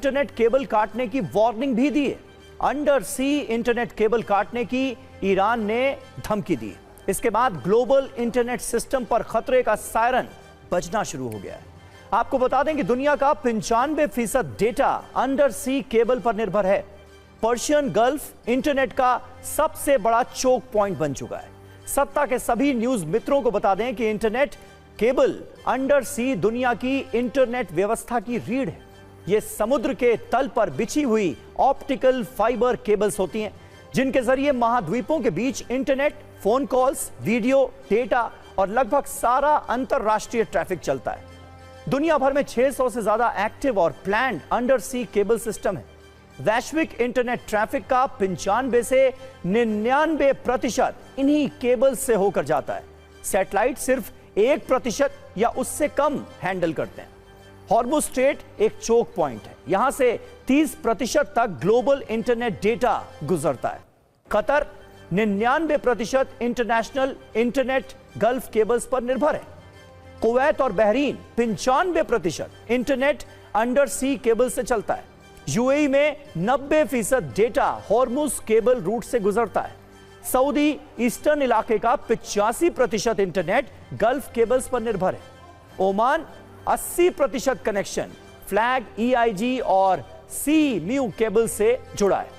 Internet cable काटने की warning भी दी है। अंडर सी इंटरनेट केबल काटने की ईरान ने धमकी दी। इसके बाद ग्लोबल इंटरनेट सिस्टम पर खतरे का सायरन बजना शुरू हो गया है। आपको बता दें कि दुनिया का 95% डेटा अंडर सी केबल पर निर्भर है। पर्शियन गल्फ इंटरनेट का सबसे बड़ा चोक पॉइंट बन चुका है। सत्ता के सभी न्यूज मित्रों को बता दें कि इंटरनेट केबल अंडर सी दुनिया की इंटरनेट व्यवस्था की रीढ़ है। यह समुद्र के तल पर बिछी हुई ऑप्टिकल फाइबर केबल्स होती हैं, जिनके जरिए महाद्वीपों के बीच internet, phone calls, video, data और लगभग सारा अंतरराष्ट्रीय ट्रैफिक चलता है। दुनिया भर में 600 से ज्यादा एक्टिव और planned undersea cable system है। वैश्विक इंटरनेट ट्रैफिक का 95 से 99% इन्हीं केबल से होकर जाता है। सैटेलाइट सिर्फ 1% या उससे कम हैंडल करते हैं। हॉर्मुज स्ट्रेट एक चोक पॉइंट है। यहां से 30% तक ग्लोबल इंटरनेट डेटा गुजरता है। Qatar 99% international internet gulf cables पर निर्भर है। कुवैत और Bahrain 95% internet undersea cable से चलता है। यूएई में 90% डेटा हॉर्मुज केबल रूट से गुजरता है। सऊदी ईस्टर्न इलाके का 85% इंटरनेट गल्फ केबल्स पर निर्भर है। ओमान 80% कनेक्शन फ्लैग, EIG और सी म्यू केबल से जुड़ा है।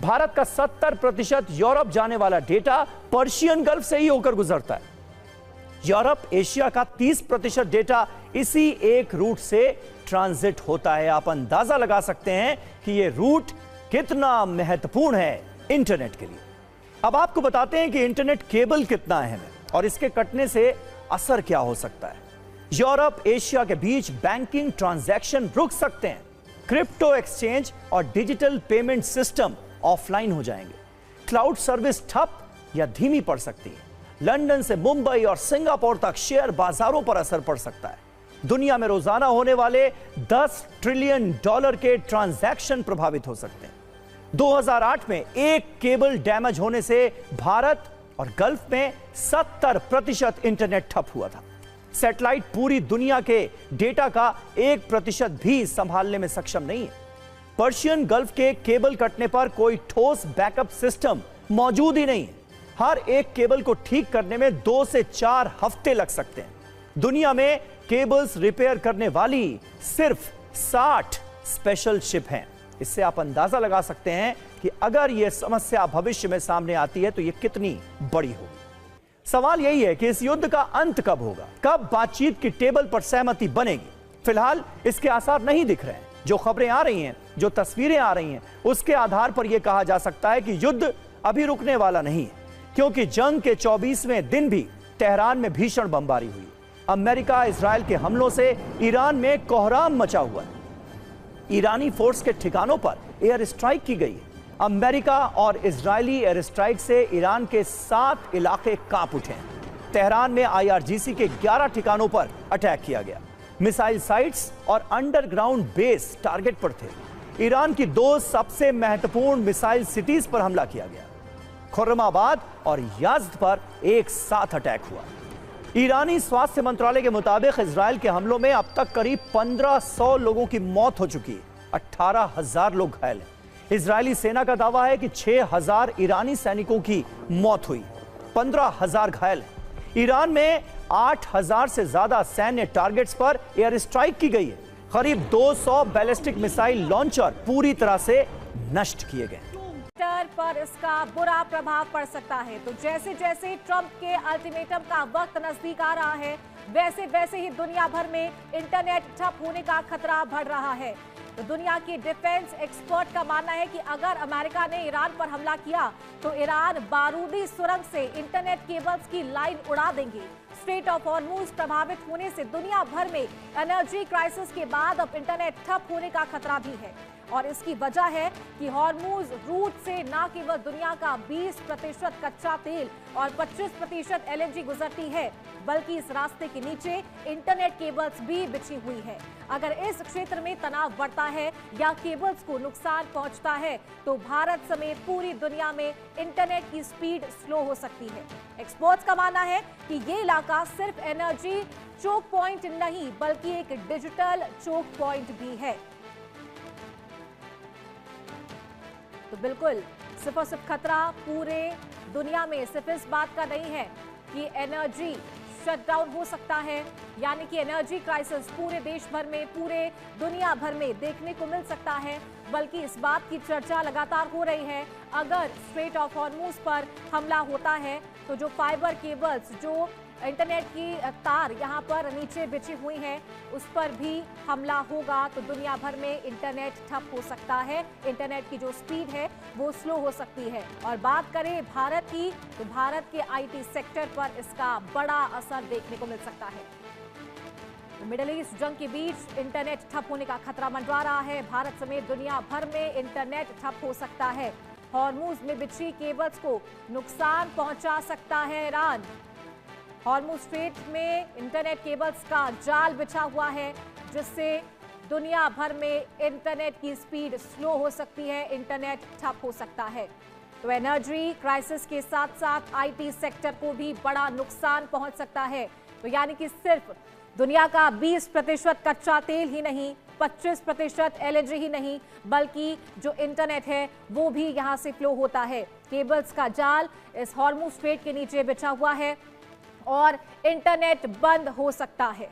भारत का 70% यूरोप जाने वाला डेटा पर्शियन गल्फ से ही होकर गुजरता है। यूरोप एशिया का 30% डेटा इसी एक रूट से ट्रांजिट होता है। आप अंदाजा लगा सकते हैं कि यह रूट कितना महत्वपूर्ण है इंटरनेट के लिए। अब आपको बताते हैं कि इंटरनेट केबल कितना अहम है और इसके कटने से असर क्या हो सकता है। यूरोप एशिया के बीच बैंकिंग ट्रांजैक्शन रुक सकते हैं। क्रिप्टो एक्सचेंज और डिजिटल पेमेंट सिस्टम ऑफलाइन हो जाएंगे। क्लाउड सर्विस ठप या धीमी पड़ सकती है। लंदन से मुंबई और सिंगापुर तक शेयर बाजारों पर असर पड़ सकता है। दुनिया में रोजाना होने वाले $10 ट्रिलियन के ट्रांजैक्शन प्रभावित हो सकते हैं। 2008 में एक केबल डैमेज होने से भारत और गल्फ में 70% इंटरनेट ठप हुआ था। सैटेलाइट पूरी दुनिया के डेटा का 1% भी संभालने में सक्षम नहीं है। पर्शियन गल्फ के केबल कटने पर कोई ठोस बैकअप सिस्टम मौजूद ही नहीं है। हर एक केबल को ठीक करने में 2 से 4 हफ्ते लग सकते हैं। दुनिया में केबल्स रिपेयर करने वाली सिर्फ 60 स्पेशल शिप हैं। इससे आप अंदाजा लगा सकते हैं कि अगर यह समस्या भविष्य में सामने आती है तो यह कितनी बड़ी होगी। सवाल यही है कि इस युद्ध का अंत कब होगा, कब बातचीत की टेबल पर सहमति बनेगी। फिलहाल इसके आसार नहीं दिख रहे हैं। जो खबरें आ रही हैं, जो तस्वीरें आ रही हैं, उसके आधार पर यह कहा जा सकता है कि युद्ध अभी रुकने वाला नहीं है, क्योंकि जंग के 24वें दिन भी तेहरान में भीषण बमबारी हुई। अमेरिका इजराइल के हमलों से ईरान में कोहराम मचा हुआ है। ईरानी फोर्स के ठिकानों पर एयर स्ट्राइक की गई है। अमेरिका और इजरायली एयर स्ट्राइक से ईरान के 7 इलाके कांप उठे हैं। तेहरान में IRGC के 11 ठिकानों पर अटैक किया गया। मिसाइल साइट्स और अंडरग्राउंड बेस टारगेट पर थे। ईरान की 2 सबसे महत्वपूर्ण मिसाइल सिटीज पर हमला किया गया। खुर्रमाबाद और याज़्द पर एक साथ अटैक हुआ। ईरानी स्वास्थ्य मंत्रालय के मुताबिक इजराइल के हमलों में अब तक करीब 1500 लोगों की मौत हो चुकी है। 18,000 लोग घायल हैं। इजरायली सेना का दावा है कि 6,000 ईरानी सैनिकों की मौत हुई, 15,000 घायल हैं। ईरान में 8,000 से ज्यादा सैन्य टारगेट्स पर एयर स्ट्राइक की गई है। करीब 200 बैलिस्टिक मिसाइल लॉन्चर पूरी तरह से नष्ट किए गए। पर इसका बुरा प्रभाव पड़ सकता है। तो जैसे जैसे ट्रंप के अल्टीमेटम का वक्त नजदीक आ रहा है, वैसे वैसे ही दुनिया भर में इंटरनेट ठप होने का खतरा बढ़ रहा है। तो दुनिया की डिफेंस एक्सपर्ट का मानना है कि अगर अमेरिका ने ईरान पर हमला किया तो ईरान बारूदी सुरंग से इंटरनेट केबल्स की लाइन उड़ा देंगे। स्ट्रेट ऑफ हॉर्मुज प्रभावित होने से दुनिया भर में एनर्जी क्राइसिस के बाद अब इंटरनेट ठप होने का खतरा भी है। और इसकी वजह है कि हॉर्मुज रूट से न केवल दुनिया का 20% कच्चा तेल और 25% LNG गुजरती है, बल्कि इस रास्ते के नीचे इंटरनेट केबल्स भी बिछी हुई है। अगर इस क्षेत्र में तनाव बढ़ता है या केबल्स को नुकसान पहुंचता है तो भारत समेत पूरी दुनिया में इंटरनेट की स्पीड स्लो हो सकती है। एक्सपर्ट्स का मानना है कि ये इलाका सिर्फ एनर्जी चोक पॉइंट नहीं बल्कि एक डिजिटल चोक पॉइंट भी है। तो बिल्कुल सिर्फ और सिर्फ खतरा पूरे दुनिया में सिर्फ इस बात का नहीं है कि एनर्जी शटडाउन हो सकता है, यानी कि एनर्जी क्राइसिस पूरे देश भर में, पूरे दुनिया भर में देखने को मिल सकता है, बल्कि इस बात की चर्चा लगातार हो रही है अगर स्ट्रेट ऑफ हॉर्मुज पर हमला होता है तो जो फाइबर केबल्स, जो इंटरनेट की तार यहाँ पर नीचे बिछी हुई हैं, उस पर भी हमला होगा तो दुनिया भर में इंटरनेट ठप हो सकता है, इंटरनेट की जो स्पीड है वो स्लो हो सकती है। और बात करें भारत की तो भारत के आईटी सेक्टर पर इसका बड़ा असर देखने को मिल सकता है। मिडिल ईस्ट जंग के बीच इंटरनेट ठप होने का खतरा मंडरा रहा है। भारत समेत दुनिया भर में इंटरनेट ठप हो सकता है। हॉर्मुज में बिछी केबल्स को नुकसान पहुंचा सकता है ईरान। हॉर्मुज स्ट्रेट में इंटरनेट केबल्स का जाल बिछा हुआ है, जिससे दुनिया भर में इंटरनेट की स्पीड स्लो हो सकती है, इंटरनेट ठप हो सकता है। तो एनर्जी क्राइसिस के साथ साथ आईटी सेक्टर को भी बड़ा नुकसान पहुंच सकता है। तो यानी कि सिर्फ दुनिया का 20% कच्चा तेल ही नहीं, 25% एलएनजी ही नहीं, बल्कि जो इंटरनेट है वो भी यहां से फ्लो होता है। केबल्स का जाल इस हॉर्मुज स्ट्रेट के नीचे बिछा हुआ है और इंटरनेट बंद हो सकता है।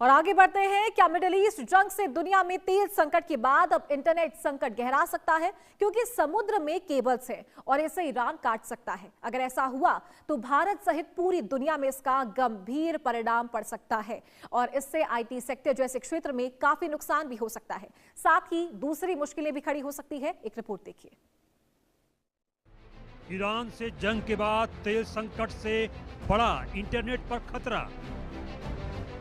और आगे बढ़ते हैं, क्या मिडिल ईस्ट जंग से दुनिया में तेल संकट के बाद अब इंटरनेट संकट गहरा सकता है, क्योंकि समुद्र में केबल्स है और इसे ईरान काट सकता है। अगर ऐसा हुआ तो भारत सहित पूरी दुनिया में इसका गंभीर परिणाम पड़ सकता है और इससे आईटी सेक्टर जैसे क्षेत्र में काफी नुकसान भी हो सकता है। साथ ही दूसरी मुश्किलें भी खड़ी हो सकती है। एक रिपोर्ट देखिए। ईरान से जंग के बाद तेल संकट से बड़ा इंटरनेट पर खतरा।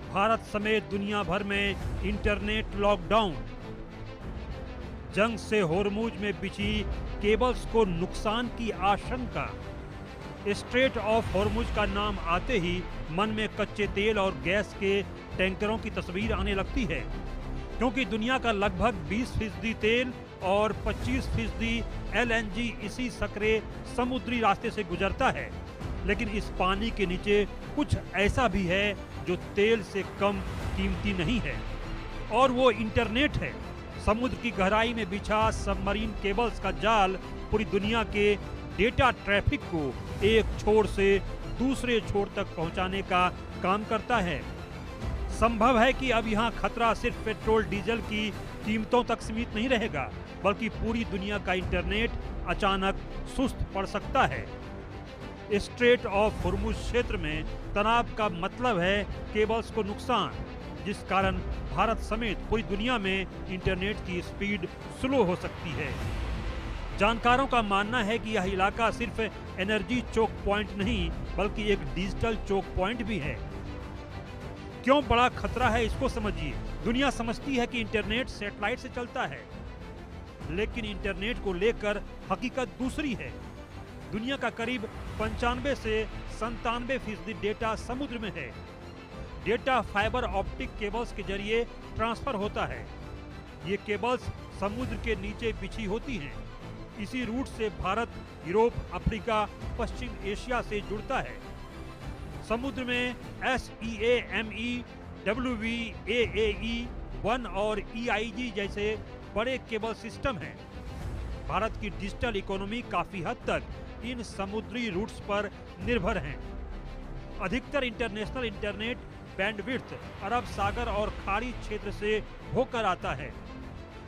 भारत समेत दुनिया भर में इंटरनेट लॉकडाउन। जंग से होर्मुज में बिछी केबल्स को नुकसान की आशंका। स्ट्रेट ऑफ होर्मुज का नाम आते ही मन में कच्चे तेल और गैस के टैंकरों की तस्वीर आने लगती है, क्योंकि दुनिया का लगभग 20% तेल और 25% एलएनजी इसी सकरे समुद्री रास्ते से गुजरता है। लेकिन इस पानी के नीचे कुछ ऐसा भी है जो तेल से कम कीमती नहीं है, और वो इंटरनेट है। समुद्र की गहराई में बिछा सबमरीन केबल्स का जाल पूरी दुनिया के डेटा ट्रैफिक को एक छोर से दूसरे छोर तक पहुंचाने का काम करता है। संभव है कि अब यहाँ खतरा सिर्फ पेट्रोल डीजल की कीमतों तक सीमित नहीं रहेगा, बल्कि पूरी दुनिया का इंटरनेट अचानक सुस्त पड़ सकता है। स्ट्रेट ऑफ होर्मुज क्षेत्र में तनाव का मतलब है केबल्स को नुकसान, जिस कारण भारत समेत पूरी दुनिया में इंटरनेट की स्पीड स्लो हो सकती है। जानकारों का मानना है कि यह इलाका सिर्फ एनर्जी चोक पॉइंट नहीं, बल्कि एक डिजिटल चोक पॉइंट भी है। क्यों बड़ा खतरा है, इसको समझिए। दुनिया समझती है कि इंटरनेट सैटेलाइट से चलता है, लेकिन इंटरनेट को लेकर हकीकत दूसरी है। दुनिया का करीब 95 से 97% डेटा समुद्र में है। डेटा फाइबर ऑप्टिक केबल्स के जरिए ट्रांसफर होता है। ये केबल्स समुद्र के नीचे बिछी होती हैं। इसी रूट से भारत, यूरोप, अफ्रीका, पश्चिम एशिया से जुड़ता है। समुद्र में SEAME, WVAAE 1 और EIG जैसे बड़े केबल सिस्टम हैं। भारत की डिजिटल इकोनॉमी काफी हद तक इन समुद्री रूट्स पर निर्भर हैं। अधिकतर इंटरनेशनल इंटरनेट बैंडविड्थ अरब सागर और खाड़ी क्षेत्र से होकर आता है।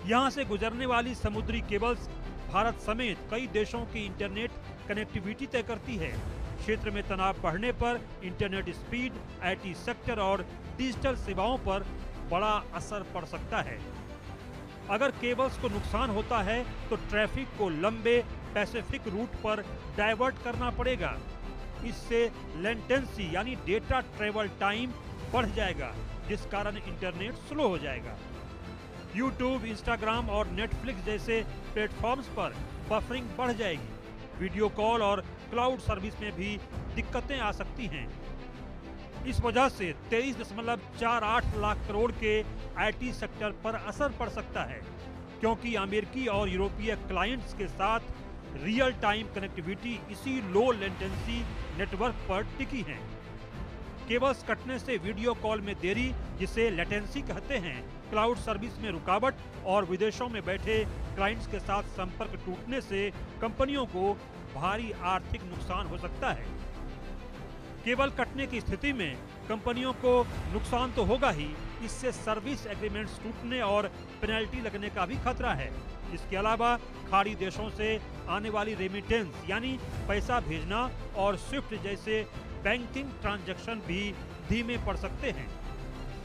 यहां से गुजरने वाली समुद्री केबल्स भारत समेत कई देशों की इंटरनेट कनेक्टिविटी तय करती है। क्षेत्र में तनाव बढ़ने पर इंटरनेट स्पीड, आईटी सेक्टर और डिजिटल सेवाओं पर बड़ा असर पड़ सकता है। अगर केबल्स को नुकसान होता है तो ट्रैफिक को लंबे पैसिफिक रूट पर डाइवर्ट करना पड़ेगा। इससे लेटेंसी यानी डेटा ट्रेवल टाइम बढ़ जाएगा, जिस कारण इंटरनेट स्लो हो जाएगा। यूट्यूब, इंस्टाग्राम और नेटफ्लिक्स जैसे प्लेटफॉर्म्स पर बफरिंग बढ़ जाएगी। वीडियो कॉल और क्लाउड सर्विस में भी दिक्कतें आ सकती हैं। इस वजह से 23.48 लाख करोड़ के आईटी सेक्टर पर असर पड़ सकता है, क्योंकि अमेरिकी और यूरोपीय क्लाइंट्स के साथ रियल टाइम कनेक्टिविटी इसी लो लेटेंसी नेटवर्क पर टिकी है। केबल्स कटने से वीडियो कॉल में देरी, जिसे लेटेंसी कहते हैं, क्लाउड सर्विस में रुकावट और विदेशों में बैठे क्लाइंट्स के साथ संपर्क टूटने से कंपनियों को भारी आर्थिक नुकसान हो सकता है। केबल कटने की स्थिति में कंपनियों को नुकसान तो होगा ही, इससे सर्विस एग्रीमेंट्स टूटने और पेनल्टी लगने का भी खतरा है। इसके अलावा खाड़ी देशों से आने वाली रेमिटेंस यानी पैसा भेजना और स्विफ्ट जैसे बैंकिंग ट्रांजैक्शन भी धीमे पड़ सकते हैं।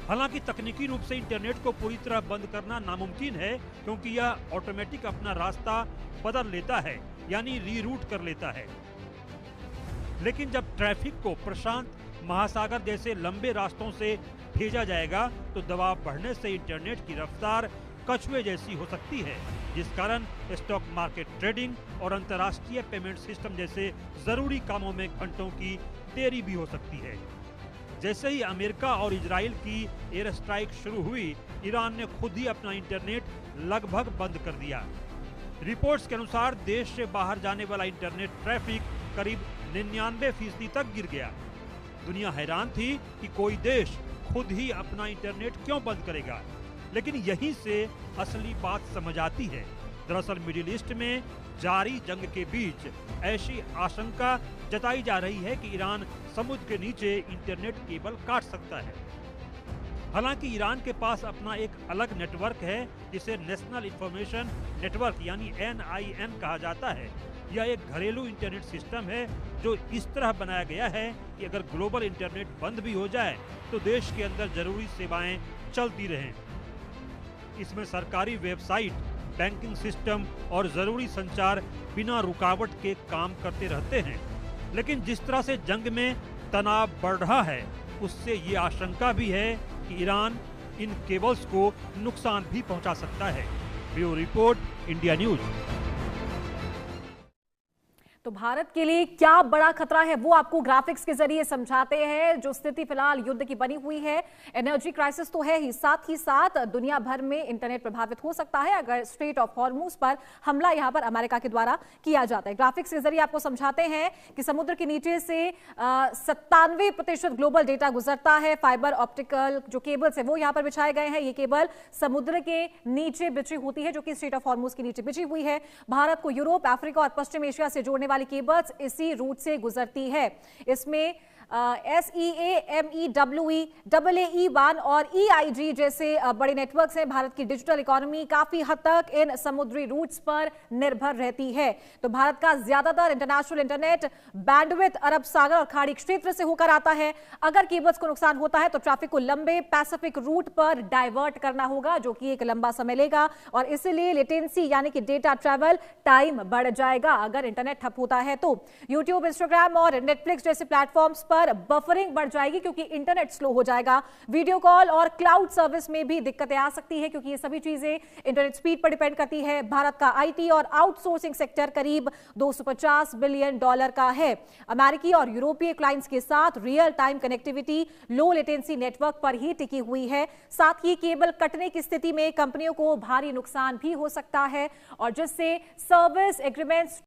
हालांकि तकनीकी रूप से इंटरनेट को पूरी तरह बंद करना नामुमकिन है, क्योंकि यह ऑटोमेटिक अपना रास्ता बदल लेता है यानी रीरूट कर लेता है। लेकिन जब ट्रैफिक को प्रशांत महासागर जैसे लंबे रास्तों से भेजा जाएगा तो दबाव बढ़ने से इंटरनेट की रफ्तार कछुए जैसी हो सकती है, जिस कारण स्टॉक मार्केट, ट्रेडिंग और अंतर्राष्ट्रीय पेमेंट सिस्टम जैसे जरूरी कामों में घंटों की देरी भी हो सकती है। जैसे ही अमेरिका और इजराइल की एयर स्ट्राइक शुरू हुई, ईरान ने खुद ही अपना इंटरनेट लगभग बंद कर दिया। रिपोर्ट्स के अनुसार देश से बाहर जाने वाला इंटरनेट ट्रैफिक करीब 99% तक गिर गया। दुनिया हैरान थी कि कोई देश खुद ही अपना इंटरनेट क्यों बंद करेगा, लेकिन यहीं से असली बात समझ आती है। दरअसल मिडिल ईस्ट में जारी जंग के बीच ऐसी आशंका जताई जा रही है कि ईरान समुद्र के नीचे इंटरनेट केबल काट सकता है। हालांकि ईरान के पास अपना एक अलग नेटवर्क है, जिसे नेशनल इंफॉर्मेशन नेटवर्क यानी NIN कहा जाता है। यह एक घरेलू इंटरनेट सिस्टम है जो इस तरह बनाया गया है कि अगर ग्लोबल इंटरनेट बंद भी हो जाए तो देश के अंदर जरूरी सेवाएं चलती रहें। इसमें सरकारी वेबसाइट, बैंकिंग सिस्टम और जरूरी संचार बिना रुकावट के काम करते रहते हैं। लेकिन जिस तरह से जंग में तनाव बढ़ रहा है, उससे ये आशंका भी है कि ईरान इन केबल्स को नुकसान भी पहुंचा सकता है। Bureau report, India news. तो भारत के लिए क्या बड़ा खतरा है वो आपको ग्राफिक्स के जरिए समझाते हैं। जो स्थिति फिलहाल युद्ध की बनी हुई है, एनर्जी क्राइसिस तो है ही साथ दुनिया भर में इंटरनेट प्रभावित हो सकता है अगर स्ट्रेट ऑफ हॉर्मुज पर हमला यहां पर अमेरिका के द्वारा किया जाता है। ग्राफिक्स के जरिए आपको समझाते हैं कि समुद्र के नीचे से 97% ग्लोबल डेटा गुजरता है। फाइबर ऑप्टिकल जो केबल्स है वो यहां पर बिछाए गए हैं। ये केबल समुद्र के नीचे बिछी होती है, जो कि स्ट्रेट ऑफ हॉर्मुज के नीचे बिछी हुई है। भारत को यूरोप, अफ्रीका और पश्चिम एशिया से जोड़ने वाली केबल्स इसी रूट से गुजरती है। इसमें SEA, MEWE, AAE1 और EIG जैसे बड़े नेटवर्क्स हैं। भारत की डिजिटल इकोनॉमी काफी हद तक इन समुद्री रूट्स पर निर्भर रहती है। तो भारत का ज्यादातर इंटरनेशनल इंटरनेट बैंडविड्थ अरब सागर और खाड़ी क्षेत्र से होकर आता है। अगर केबल्स को नुकसान होता है तो ट्रैफिक को लंबे पैसिफिक रूट पर डाइवर्ट करना होगा, जो कि एक लंबा समय लेगा और इसलिए लेटेंसी यानी कि डेटा ट्रैवल टाइम बढ़ जाएगा अगर इंटरनेट ठप होता है। तो यूट्यूब, इंस्टाग्राम और नेटफ्लिक्स जैसे प्लेटफॉर्म्स पर बफरिंग बढ़ जाएगी क्योंकि इंटरनेट स्लो हो जाएगा। वीडियो कॉल और क्लाउड सर्विस में भी दिक्कतें आ सकती है क्योंकि ये सभी चीजें इंटरनेट स्पीड पर डिपेंड करती है। भारत का IT और आउटसोर्सिंग सेक्टर करीब $250 बिलियन का है। अमेरिकी और यूरोपीय क्लाइंट्स के साथ real time connectivity low latency network पर ही टिकी हुई है। साथ ही केबल कटने की स्थिति में कंपनियों को भारी नुकसान भी हो सकता है और जिससे सर्विस एग्रीमेंट्स